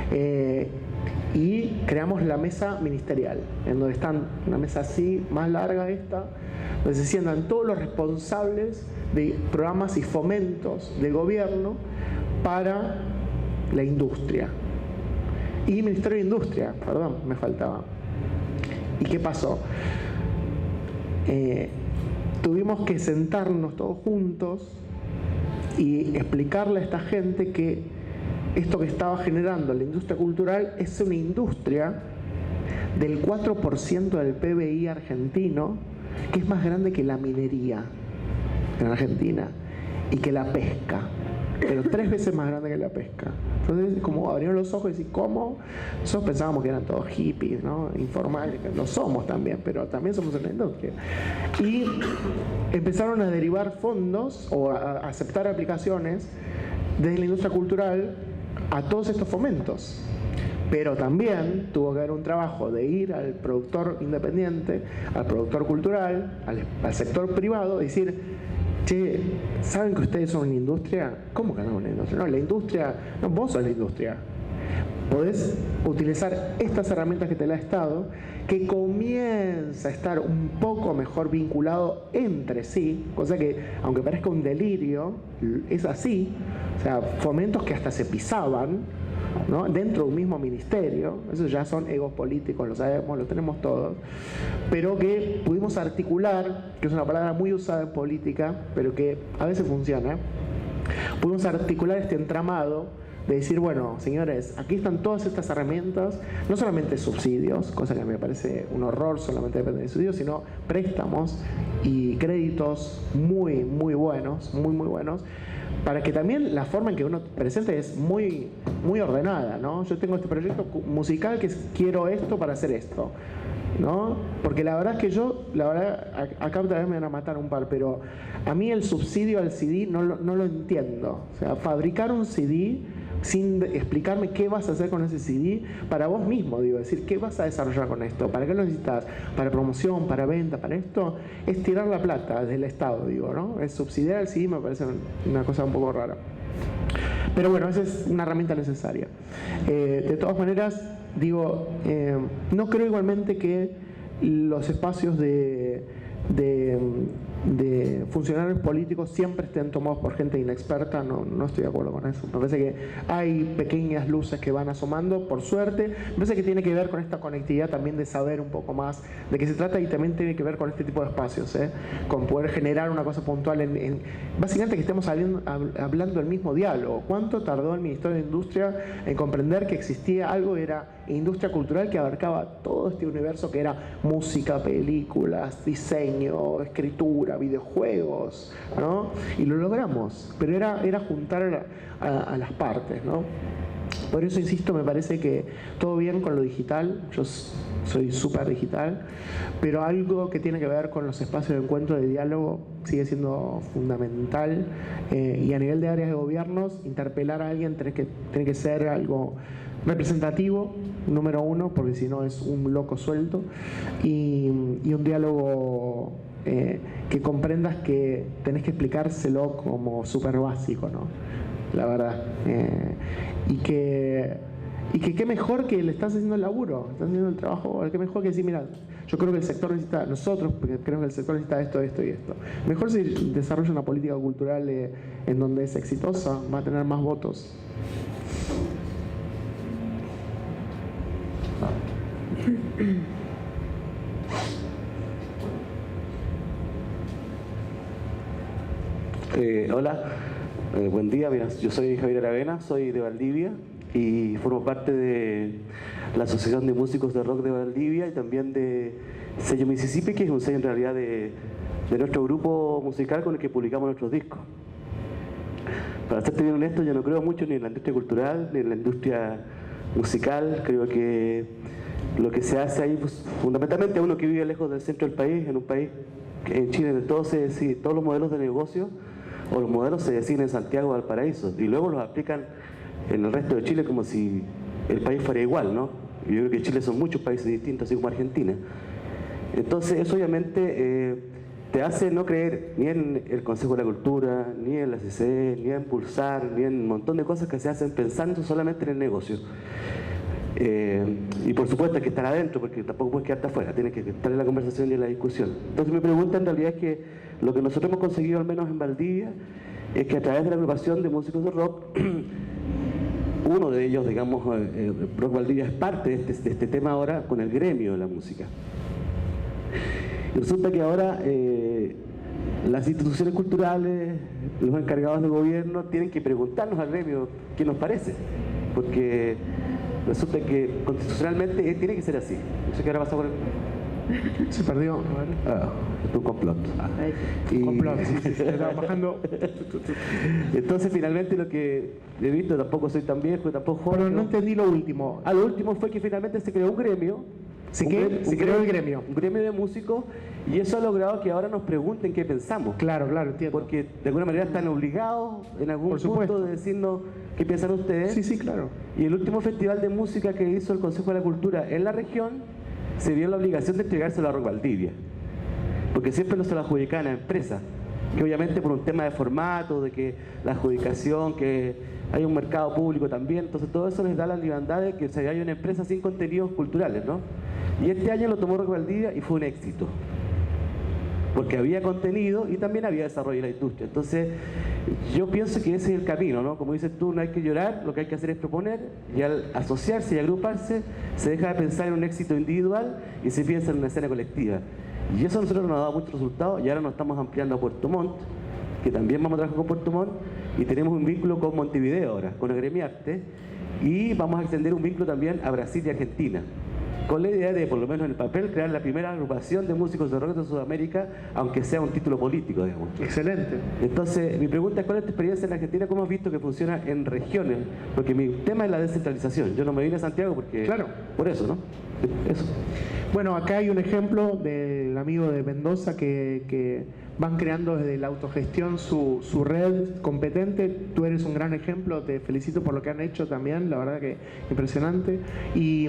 bien. Y creamos la mesa ministerial, en donde están una mesa así, más larga esta, donde se sientan todos los responsables de programas y fomentos del gobierno para la industria. Y Ministerio de Industria, perdón, me faltaba. ¿Y qué pasó? Tuvimos que sentarnos todos juntos y explicarle a esta gente que esto que estaba generando la industria cultural es una industria del 4% del PBI argentino, que es más grande que la minería en Argentina y que la pesca, pero 3 veces más grande que la pesca. Entonces, como abrieron los ojos y decir, ¿cómo? Nosotros pensábamos que eran todos hippies, ¿no? Informales, que lo somos también, pero también somos una industria. Y empezaron a derivar fondos o a aceptar aplicaciones desde la industria cultural a todos estos fomentos. Pero también tuvo que haber un trabajo de ir al productor independiente, al productor cultural, al sector privado, y decir, che, ¿saben que ustedes son una industria? ¿Cómo que no una industria? No, la industria, no, vos sos la industria. Podés utilizar estas herramientas que te da el Estado, que comienza a estar un poco mejor vinculado entre sí, cosa que, aunque parezca un delirio, es así. O sea, fomentos que hasta se pisaban, ¿no? Dentro de un mismo ministerio, esos ya son egos políticos, lo sabemos, lo tenemos todos, pero que pudimos articular, que es una palabra muy usada en política, pero que a veces funciona, pudimos articular este entramado de decir, bueno, señores, aquí están todas estas herramientas, no solamente subsidios, cosa que a mí me parece un horror, solamente depende de subsidios, sino préstamos y créditos muy, muy buenos, muy, muy buenos, para que también la forma en que uno presente es muy, muy ordenada, ¿no? Yo tengo este proyecto musical que quiero esto para hacer esto. ¿no? Porque la verdad es que acá otra vez me van a matar un par, pero a mí el subsidio al CD no lo entiendo. O sea, fabricar un CD sin explicarme qué vas a hacer con ese CD para vos mismo, digo, decir, ¿qué vas a desarrollar con esto? ¿Para qué lo necesitas? ¿Para promoción? ¿Para venta? ¿Para esto? Es tirar la plata del Estado, digo, ¿no? Es subsidiar el CD me parece una cosa un poco rara. Pero bueno, esa es una herramienta necesaria. De todas maneras, digo, no creo igualmente que los espacios de funcionarios políticos siempre estén tomados por gente inexperta. No estoy de acuerdo con eso. Me parece que hay pequeñas luces que van asomando, por suerte. Me parece que tiene que ver con esta conectividad también de saber un poco más de qué se trata, y también tiene que ver con este tipo de espacios, con poder generar una cosa puntual básicamente que estemos hablando el mismo diálogo. ¿Cuánto tardó el Ministerio de Industria en comprender que existía algo que era industria cultural, que abarcaba todo este universo que era música, películas, diseño, escritura, videojuegos, ¿no? Y lo logramos, pero era juntar a las partes, ¿no? Por eso, insisto, me parece que todo bien con lo digital, yo soy súper digital, pero algo que tiene que ver con los espacios de encuentro, de diálogo, sigue siendo fundamental, y a nivel de áreas de gobiernos, interpelar a alguien tiene que ser algo representativo, número uno, porque si no es un loco suelto, y un diálogo que comprendas que tenés que explicárselo como súper básico, ¿no? La verdad. Y que qué mejor que le estás haciendo el laburo, estás haciendo el trabajo, qué mejor que decir, mira, yo creo que el sector necesita, nosotros creemos que el sector necesita esto, esto y esto. Mejor si desarrolla una política cultural en donde es exitosa, va a tener más votos. Hola, buen día. Mira, yo soy Javier Aravena, soy de Valdivia y formo parte de la Asociación de Músicos de Rock de Valdivia y también de Sello Mississippi, que es un sello en realidad de nuestro grupo musical con el que publicamos nuestros discos. Para serte bien honesto, yo no creo mucho ni en la industria cultural ni en la industria musical. Creo que lo que se hace ahí, pues, fundamentalmente uno que vive lejos del centro del país, en un país que en Chile todos los modelos de negocio o los modelos se deciden en Santiago o Valparaíso y luego los aplican en el resto de Chile como si el país fuera igual, ¿no? Yo creo que Chile son muchos países distintos, así como Argentina. Entonces eso obviamente te hace no creer ni en el Consejo de la Cultura, ni en la CCE, ni en Pulsar, ni en un montón de cosas que se hacen pensando solamente en el negocio. Y por supuesto hay que estar adentro, porque tampoco puedes quedarte afuera, tienes que estar en la conversación y en la discusión. Entonces mi pregunta en realidad es que lo que nosotros hemos conseguido, al menos en Valdivia, es que a través de la agrupación de músicos de rock, uno de ellos, digamos, Rock Valdivia es parte de este tema ahora con el gremio de la música. Y resulta que ahora las instituciones culturales, los encargados de gobierno, tienen que preguntarnos al gremio qué nos parece, porque resulta que constitucionalmente tiene que ser así. No sé qué habrá pasado con el... Se perdió. Es un complot. Complot, sí, estaba bajando. Entonces finalmente lo que he visto, tampoco soy tan viejo, tampoco joven. Pero no entendí lo último. Lo último fue que finalmente se creó un gremio. Se creó el gremio. Un gremio de músicos, y eso ha logrado que ahora nos pregunten qué pensamos. Claro, entiendo. Porque de alguna manera están obligados en algún punto de decirnos qué piensan ustedes. Sí, claro. Y el último festival de música que hizo el Consejo de la Cultura en la región se vio la obligación de entregárselo a Rock Valdivia, porque siempre no se lo adjudicaban a empresas, que obviamente por un tema de formato, de que la adjudicación, que hay un mercado público también, entonces todo eso les da la libertad de que se haya una empresa sin contenidos culturales, ¿no? Y este año lo tomó Rock Valdivia y fue un éxito, porque había contenido y también había desarrollo de la industria. Entonces yo pienso que ese es el camino, ¿no? Como dices tú, no hay que llorar, lo que hay que hacer es proponer, y al asociarse y agruparse se deja de pensar en un éxito individual y se piensa en una escena colectiva. Y eso a nosotros nos ha dado muchos resultados, y ahora nos estamos ampliando a Puerto Montt, que también vamos a trabajar con Puerto Montt, y tenemos un vínculo con Montevideo ahora, con Agremiarte, y vamos a extender un vínculo también a Brasil y Argentina. con la idea de, por lo menos en el papel, crear la primera agrupación de músicos de rock de Sudamérica, aunque sea un título político, digamos. Excelente. Entonces, mi pregunta es, ¿cuál es tu experiencia en Argentina? ¿Cómo has visto que funciona en regiones? Porque mi tema es la descentralización. Yo no me vine a Santiago porque... Claro. Por eso, ¿no? Eso. Bueno, acá hay un ejemplo del amigo de Mendoza que van creando desde la autogestión su red competente. Tú eres un gran ejemplo, te felicito por lo que han hecho también, la verdad que impresionante. Y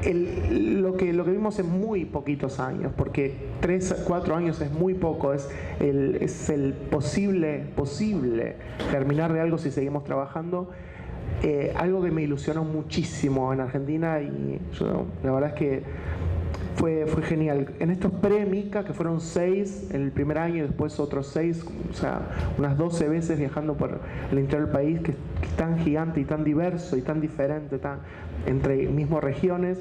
lo que vimos en muy poquitos años, porque 3, 4 años es muy poco, es el posible terminar de algo si seguimos trabajando. Algo que me ilusionó muchísimo en Argentina y yo, la verdad es que fue genial. En estos pre-Mica, que fueron 6 el primer año y después otros 6, o sea, unas 12 veces viajando por el interior del país, que es tan gigante y tan diverso y tan diferente, entre mismas regiones,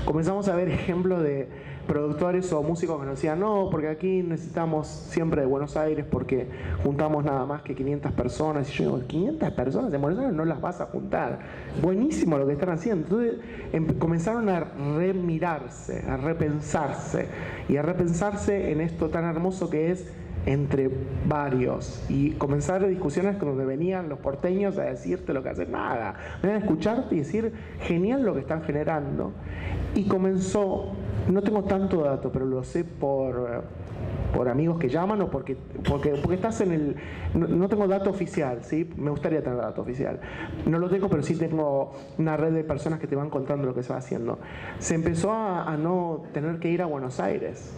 comenzamos a ver ejemplos de productores o músicos que nos decían, no, porque aquí necesitamos siempre de Buenos Aires porque juntamos nada más que 500 personas. Y yo digo, 500 personas en Buenos Aires no las vas a juntar. Buenísimo lo que están haciendo. Entonces comenzaron a remirarse, a repensarse y a repensarse en esto tan hermoso que es entre varios, y comenzar discusiones donde venían los porteños a decirte lo que hacen nada, venían a escucharte y decir genial lo que están generando. Y comenzó, no tengo tanto dato, pero lo sé por amigos que llaman o porque estás en el... No tengo dato oficial, ¿sí? Me gustaría tener dato oficial. No lo tengo, pero sí tengo una red de personas que te van contando lo que se va haciendo. Se empezó a no tener que ir a Buenos Aires.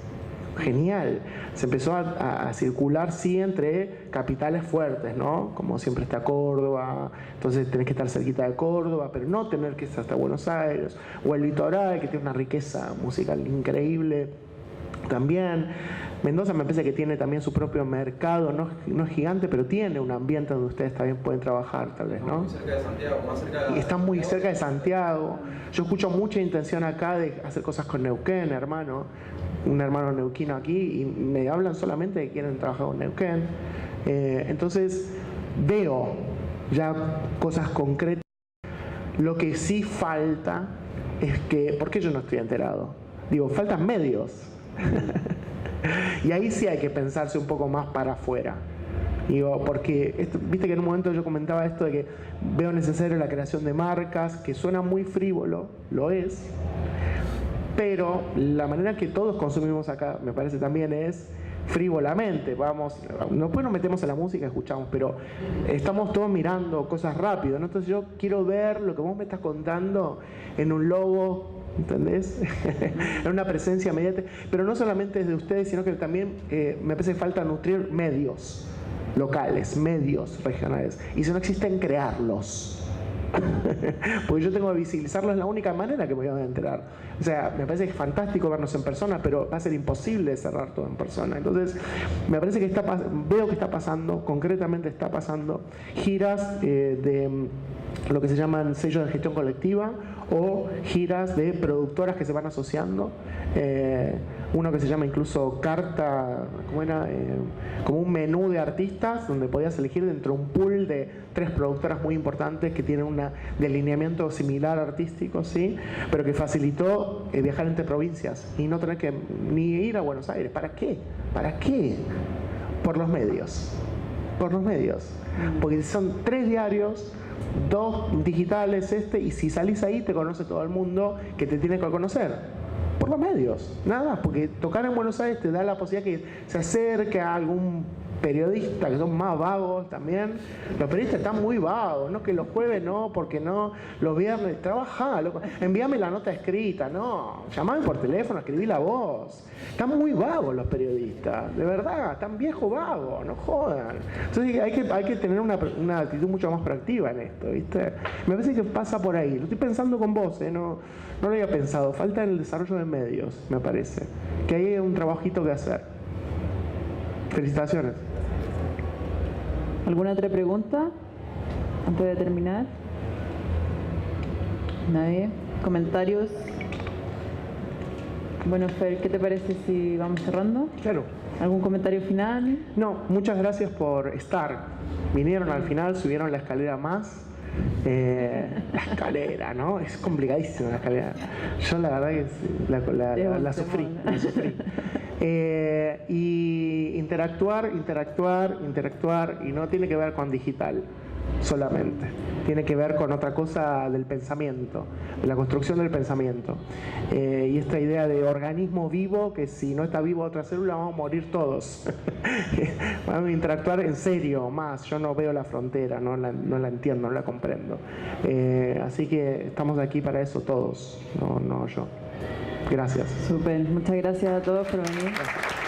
Genial. Se empezó a circular, sí, entre capitales fuertes, ¿no? Como siempre está Córdoba, entonces tenés que estar cerquita de Córdoba, pero no tener que estar hasta Buenos Aires, o el litoral, que tiene una riqueza musical increíble también. Mendoza me parece que tiene también su propio mercado, no es gigante, pero tiene un ambiente donde ustedes también pueden trabajar, tal vez, ¿no? Muy cerca de Santiago, más cerca de... Y están muy cerca de Santiago. Yo escucho mucha intención acá de hacer cosas con Neuquén, hermano. Un hermano neuquino aquí, y me hablan solamente de que quieren trabajar con Neuquén. Entonces, veo ya cosas concretas. Lo que sí falta es que... ¿Por qué yo no estoy enterado? Digo, faltan medios. Y ahí sí hay que pensarse un poco más para afuera. Digo, porque viste que en un momento yo comentaba esto de que veo necesario la creación de marcas, que suena muy frívolo, lo es, pero la manera que todos consumimos acá, me parece también, es frívolamente. Después nos metemos en la música, escuchamos, pero estamos todos mirando cosas rápido, ¿no? Entonces yo quiero ver lo que vos me estás contando en un logo, ¿entendés? En una presencia mediática, pero no solamente de ustedes, sino que también me parece que falta nutrir medios locales, medios regionales, y si no existen, crearlos. Porque yo tengo que visibilizarlo, es la única manera que me voy a enterar. O sea, me parece que es fantástico vernos en persona, pero va a ser imposible cerrar todo en persona. Entonces, me parece que veo que está pasando, concretamente está pasando, giras de lo que se llaman sellos de gestión colectiva o giras de productoras que se van asociando. Uno que se llama incluso Carta, ¿cómo era? Como un menú de artistas donde podías elegir dentro de un pool de 3 productoras muy importantes que tienen un delineamiento similar artístico, ¿sí? Pero que facilitó viajar entre provincias y no tener que ni ir a Buenos Aires. ¿Para qué? ¿Para qué? Por los medios. Por los medios. Porque son 3 diarios, 2 digitales y si salís ahí te conoce todo el mundo que te tiene que conocer. Por los medios, nada más, porque tocar en Buenos Aires te da la posibilidad que se acerque a algún periodista, que son más vagos también. Los periodistas están muy vagos, no que los jueves no, porque no, los viernes, trabajá, loco, envíame la nota escrita, no, llamame por teléfono, escribí la voz. Están muy vagos los periodistas, de verdad, están viejos vagos, no jodan. Entonces hay que tener una actitud mucho más proactiva en esto, ¿viste? Me parece que pasa por ahí, lo estoy pensando con vos, no lo había pensado, falta el desarrollo de medios, me parece, que hay un trabajito que hacer. Felicitaciones. ¿Alguna otra pregunta antes de terminar? ¿Nadie? ¿Comentarios? Bueno, Fer, ¿qué te parece si vamos cerrando? Claro. ¿Algún comentario final? No, muchas gracias por estar. Vinieron al final, subieron la escalera más. La escalera, ¿no? Es complicadísima la escalera. Yo la verdad que la sufrí. Y interactuar, y no tiene que ver con digital solamente, tiene que ver con otra cosa del pensamiento, de la construcción del pensamiento. Y esta idea de organismo vivo, que si no está vivo otra célula vamos a morir todos. Vamos a interactuar en serio más, yo no veo la frontera, no la entiendo, no la comprendo. Así que estamos aquí para eso todos, no yo. Gracias. Súper, muchas gracias a todos por venir. Gracias.